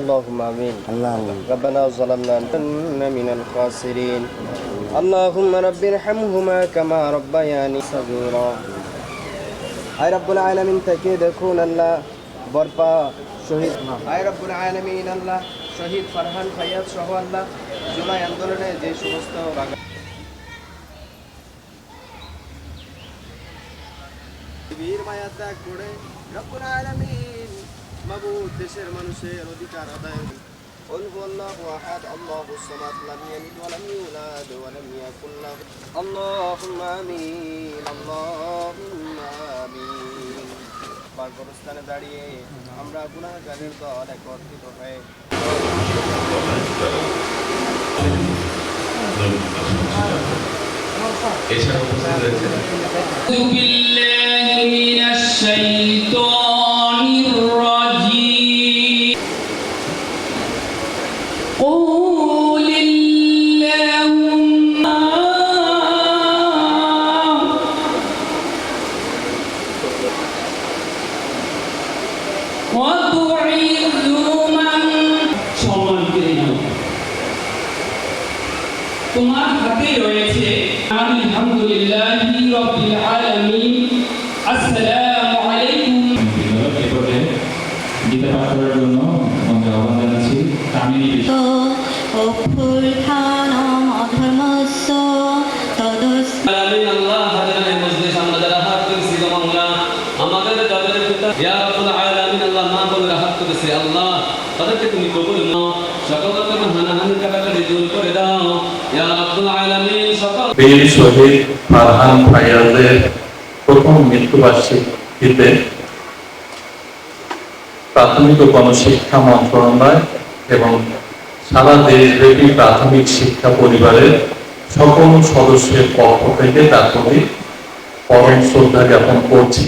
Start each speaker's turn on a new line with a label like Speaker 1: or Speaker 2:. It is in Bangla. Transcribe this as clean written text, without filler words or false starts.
Speaker 1: اللهم آمين. ربنا ظلمنا أننا من الخاسرين. اللهم رب ارحمهما كما ربياني صغيرا. আয় রব্বুল আলামিন থেকে দেখুন আল্লাহ বরপা শহীদ আয় রব্বুল আলামিন আল্লাহ শহীদ ফারহান ফাইয়াজ সহ আল্লাহ জুলাই আন্দোলনে যে সমস্ত বীর মায়া ত্যাগ করে রব্বুল আলামিন মাবুদ দেশের মানুষের অধিকার আদায় قل هو الله احد الله الصمد لم يلد ولم يولد ولم يكن له اللهم آمين اللهم آمين পার্বত্যস্থানে দাঁড়িয়ে আমরা গুনাহগারের দল একত্রিত হয়ে
Speaker 2: এছাড়া উপস্থিত রয়েছেন বিল্লাহি মিনাশ শাইতানির রাজিম قول اللهم وتعز من সম্মান করে নাও তোমার হাতে রয়েছে আলহামদুলিল্লাহি রাব্বিল আলামিন আসসালামু আলাইকুম এরপরে গীতা পাঠ করার জন্য আমাদের আহ্বান জানাচ্ছি কামিনী
Speaker 3: অভ্যুত্থানম অধর্মস্য তদস্য
Speaker 4: আলামিন আল্লাহ হাজারে মজলিস আমরা যারা হাত তুলছি গো মাওলা আমাদের যাদের পিতা ইয়া রাব্বুল আলামিন আল্লাহ মা বলে হাত তুলছে আল্লাহ তাদেরকে তুমি কবুল নাও সকল রকম হানাহানি কাটাকাটি দূর করে দাও ইয়া রাব্বুল আলামিন সকল
Speaker 5: বীর শহীদ ফারহান ফাইয়াজের প্রথম মৃত্যুবার্ষিকীতে প্রাথমিক ও গণশিক্ষা মন্ত্রণালয় এবং সারা দেশব্যাপী প্রাথমিক শিক্ষা পরিবারের সকল সদস্যের পক্ষ থেকে তার প্রতি পরম শ্রদ্ধা জ্ঞাপন করছি।